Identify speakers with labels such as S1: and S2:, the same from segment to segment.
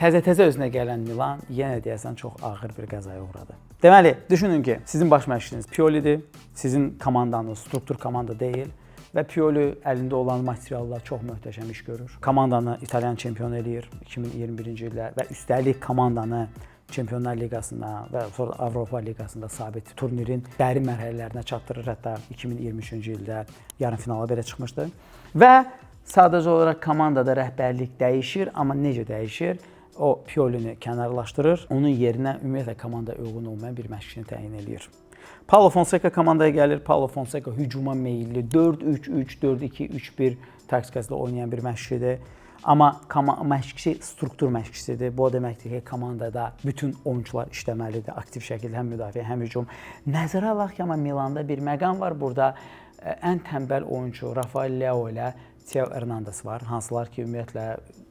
S1: təzə-təzə özünə gələn Milan yenə deyəsən çox ağır bir qəzaya uğradı. Deməli, düşünün ki, sizin baş məşqçiniz Pioli'dir, sizin komandanız struktur komanda deyil və Pioli əlində olan materiallar çox möhtəşəm iş görür. Komandanı İtalyan çempionu eləyir 2021-ci ildə və üstəlik komandanı Çempionlar Liqasına və sonra Avropa Liqasında sabit turnirin dərin mərhələlərinə çatdırır. Hətta 2023-cü ildə yarımfinala belə çıxmışdı. Və sadəcə olaraq komandada rəhbərlik dəyişir, amma necə dəyişir? O Piolini kənarlaşdırır, onun yerinə ümumiyyətlə komanda uyğun olmayan bir məşqçini təyin eləyir. Paulo Fonseca komandaya gəlir. Paulo Fonseca hücuma meyilli 4-3-3, 4-2-3-1 taktikasında oynayan bir məşqçidir. Amma məşqçi struktur məşqçisidir. Bu o deməkdir ki, komandada bütün oyunçular işləməlidir, aktiv şəkildə həm müdafiə, həm hücum. Nəzərə alaq ki, amma Milanda bir məqam var. Burada ən tənbəl oyunçu Rafael Leao ilə Theo Hernandez var. Hansılar ki, ümumiyyətlə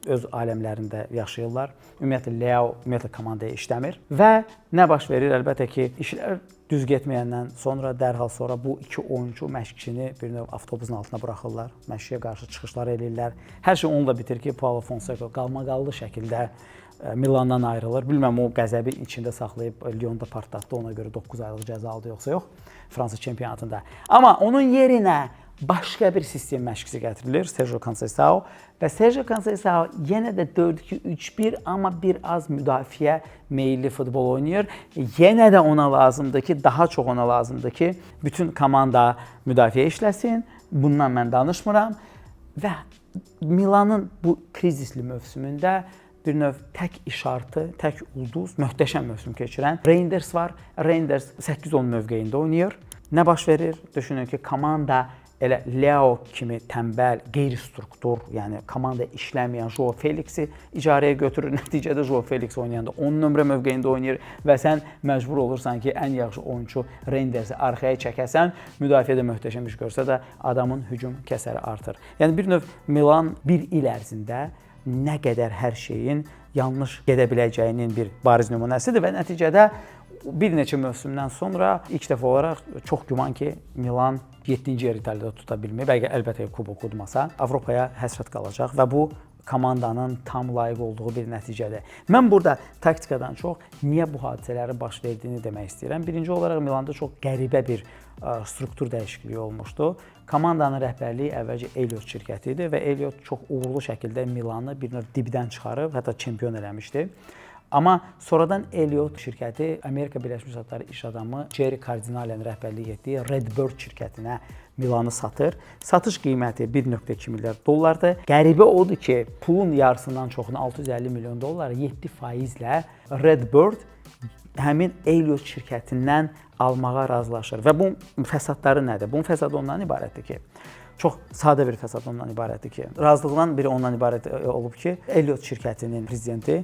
S1: öz aləmlərində yaşayırlar. Ümumiyyətlə Leao komandaya işləmir. Və nə baş verir? Əlbəttə ki, işlər düz getməyəndən sonra dərhal sonra bu iki oyunçu məşqçini bir növ avtobusun altına buraxırlar. Məşqçiyə qarşı çıxışlar eləyirlər. Hər şey onunla bitir ki, Paulo Fonseca qalmaqallı şəkildə Milandan ayrılır. Bilməm o qəzəbi içində saxlayıb Lyonda partlatdı. Ona görə 9 aylıq cəza aldı yoxsa yox Fransa çempionatında. Amma onun yerinə başqa bir sistem məşqçisi gətirilir, Sergio Conceição və Sergio Conceição yenə də 4-2-3-1 amma bir az müdafiə meyilli futbol oynayır. Yenə də ona lazımdır ki, daha çox ona lazımdır ki, bütün komanda müdafiə işləsin. Bundan mən danışmıram və Milanın bu krizisli mövsümündə bir növ tək işartı, tək ulduz, möhtəşəm mövsüm keçirən Reinders var. Reinders 8-10 mövqeyində oynayır. Nə baş verir? Düşünün ki, komanda elə Leao kimi tənbəl, qeyri-struktur, yəni komanda işləməyən Joao Felixi icarəyə götürür. Nəticədə Joao Felix oynayanda 10 nömrə mövqeyində oynayır və sən məcbur olursan ki, ən yaxşı oyunçu Reindersi arxaya çəkəsən, müdafiədə möhtəşəm iş görsə də adamın hücum kəsəri artır. Yəni bir növ Milan bir il ərzində nə qədər hər şeyin yanlış gedə biləcəyinin bir bariz nümunəsidir və nəticədə bir neçə mövsümdən sonra ilk dəfə olaraq çox güman ki, Milan 7-ci yer İtaliyada tuta bilmir. Bəlkə əlbəttə kubok udmasa Avropaya həsrət qalacaq və bu komandanın tam layiq olduğu bir nəticədir. Mən burada taktikadan çox niyə bu hadisələrin baş verdiyini demək istəyirəm. Birinci olaraq Milanda çox qəribə bir struktur dəyişikliyi olmuşdu. Komandanın rəhbərliyi əvvəlcə Elliot şirkəti idi və Elliot çox uğurlu şəkildə Milanı bir növ dibdən çıxarıb, hətta çempion eləmişdi. Amma sonradan Elliot şirkəti Amerika Birləşmiş Ştatları iş adamı Jerry Cardinale'nin rəhbərlik etdiyi Redbird şirkətinə Milanı satır. Satış qiyməti 1.2 milyard dollardır. Qəribə odur ki, pulun yarısından çoxunu 650 milyon dollar 7%-lə Redbird həmin Elliot şirkətindən almağa razılaşır. Və bu fəsadları nədir? Bunun fəsadı ondan ibarətdir ki, çox sadə bir fəsad ondan ibarətdir ki, razılıqdan biri ondan ibarət olub ki, Elliot şirkətinin prezidenti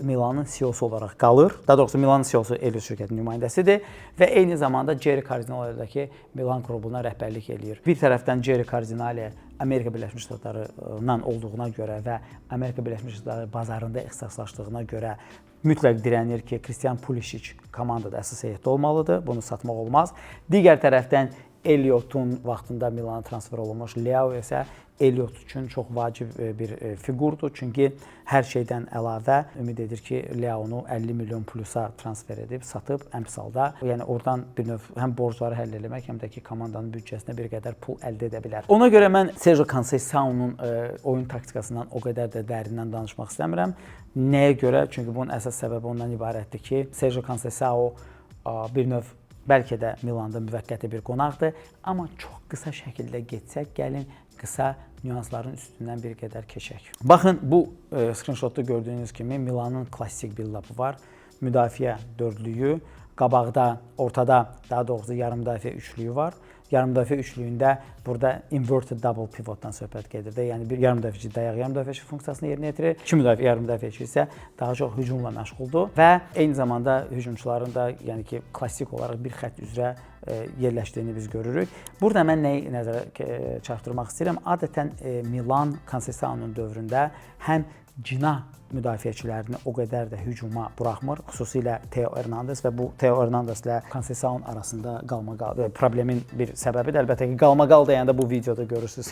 S1: Milanın CEO-su olaraq qalır. Daha doğrusu Milanın CEO-su Elliot şirkətinin nümayəndəsidir və eyni zamanda Jerry Cardinale-dəki Milan klubuna rəhbərlik eləyir. Bir tərəfdən Jerry Cardinale Amerika Birləşmiş Ştatlarından olduğuna görə və Amerika Birləşmiş Ştatları bazarında ixtisaslaşdığına görə mütləq dirənir ki, Christian Pulisic komandada əsas heyətdə olmalıdır. Bunu satmaq olmaz. Digər tərəfdən Elliot'un vaxtında Milana transfer olunmuş Leao isə Elliot üçün çox vacib bir fiqurdur. Çünki hər şeydən əlavə ümid edir ki, Leaonu 50 milyon plusa transfer edib, satıb əmsalda. Yəni oradan bir növ həm borcları həll etmək, həm də ki, komandanın büdcəsinə bir qədər pul əldə edə bilər. Ona görə mən Sergio Conceição'nun oyun taktikasından o qədər də dərindən danışmaq istəmirəm. Nəyə görə? Çünki bunun əsas səbəbi ondan ibarətdir ki, Sergio Conceição bir növ bəlkə də Milanda müvəqqəti bir qonaqdır, amma çox qısa şəkildə getsək, gəlin qısa nüansların üstündən bir qədər keçək. Baxın, bu screenshotda gördüyünüz kimi Milanın klassik build-up'ı var. Müdafiə dördlüyü, qabaqda, ortada, daha doğrusu yarım müdafiə üçlüyü var. Yarım müdafiə üçlüyündə burada inverted double pivotdan söhbət gedir. Yəni bir yarım müdafiəçi dayaq yarım müdafiəçi funksiyasını yerinə yetirir. İki müdafiə yarım müdafiəçi isə daha çox hücumla məşğuldur və eyni zamanda hücumçuların da yəni ki klassik olaraq bir xətt üzrə yerləşdiyini biz görürük. Burada mən nəyi nəzərə çarpdırmaq istəyirəm? Adətən Milan Conceição'nun dövründə həm cinah müdafiəçilərini o qədər də hücuma buraxmır. Xüsusilə Theo Hernandez və bu Theo Hernandezlə Conceição arasında qalmaqal problemin bir səbəbi də əlbəttə ki, qalmaqal deyəndə bu videoda görürsüz.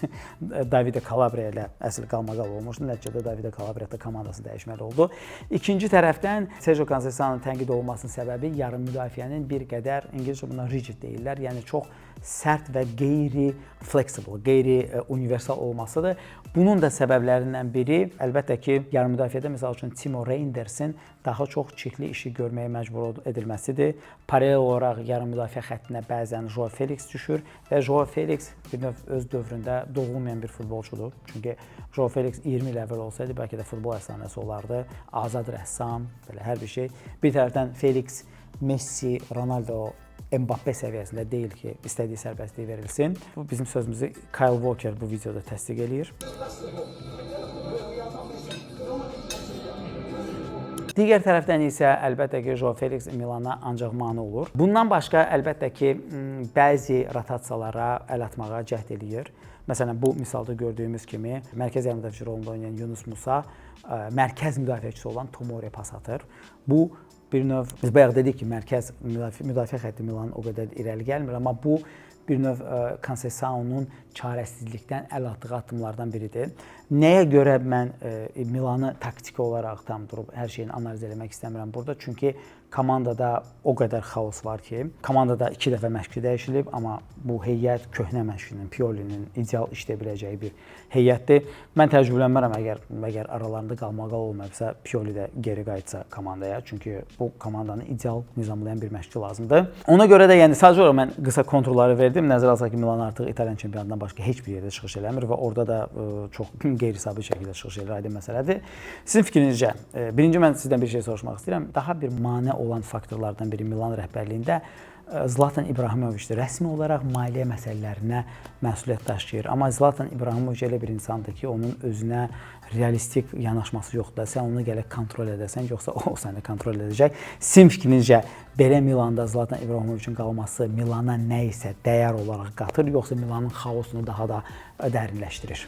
S1: Davide Calabria ilə əsl qalmaqal olmuşdu. Nəticədə Davide Calabria da komandası dəyişməli oldu. İkinci tərəfdən Sergio Conceiçãonun tənqid olunmasının səbəbi yarım müdafiənin bir qədər İngiliscə buna rigid deyirlər. Yəni çox sərt və qeyri-flexible, qeyri-universal olmasıdır. Bunun da səbəblərindən biri əlbəttə ki, yarım müdafiədə məsəl üçün Timo Reindersin daha çox çirkli işi görməyə məcbur edilməsidir. Paralel olaraq yarım müdafiə xəttinə bəzən Joao Felix düşür və Joao Felix bir növ öz dövründə doğulmayan bir futbolçudur. Çünki Joao Felix 20 il əvvəl olsaydı bəlkə də futbol əfsanəsi olardı. Azad rəssam, belə hər bir şey. Bir tərəfdən Felix, Messi, Ronaldo, Mbappe səviyyəsində deyil ki, istədiyi sərbəstlik verilsin. Bu bizim sözümüzü Kyle Walker bu videoda təsdiq eləyir. Digər tərəfdən isə əlbəttə ki, Joao Felix Milana ancaq mane olur. Bundan başqa əlbəttə ki, bəzi rotasiyalara əl atmağa cəhd eləyir. Məsələn, bu misalda gördüyümüz kimi mərkəz yarım müdafiəçi rolunda oynayan Yunus Musa mərkəz müdafiəçisi olan Tomori pas atır. Bu bir növ, biz bayaq dedik ki, mərkəz müdafiə xətti Milanın o qədər irəli gəlmir, amma bu bir növ Conceiçãonun çarəsizlikdən əl atdığı addımlardan biridir. Nəyə görə mən Milanı taktiki olaraq tam durub hər şeyini analiz eləmək istəmirəm burada? Çünki komandada o qədər xaos var ki, komandada 2 dəfə məşqçi dəyişilib, amma bu heyət köhnə məşqçinin, Piolinin ideal işləyə biləcəyi bir heyətdir. Mən təcrübələnmərəm əgər aralarında qalmaqal olmayıbsa, Pioli də geri qayıtsa komandaya. Çünki bu komandanı ideal nizamlayan bir məşqçi lazımdır. Ona görə də yəni sadəcə olaraq mən qısa kontrolları verdim. Nəzərə alsaq ki, Milan artıq İtalyan çempionatından başqa heç bir yerdə çıxış eləmir və orada da çox qeyri-sabit şəkildə çıxış eləyir, aydın məsələdir. Sizin fikrinizcə, birinci mən sizdən bir şey soruşmaq istəyirəm. Daha bir mane olan faktorlardan biri Milan rəhbərliyində Zlatan İbrahimoviçdir. Rəsmi olaraq maliyyə məsələlərinə məsuliyyət daşıyır. Amma Zlatan İbrahimoviç elə bir insandır ki, onun özünə realistik yanaşması yoxdur. Sən onu gələk kontrol edəsən, yoxsa o səni kontrol edəcək. Sizin fikrinizcə belə Milanda Zlatan İbrahimoviçin qalması Milana nə isə dəyər olaraq qatır, yoxsa Milanın xaosunu daha da dərinləşdirir?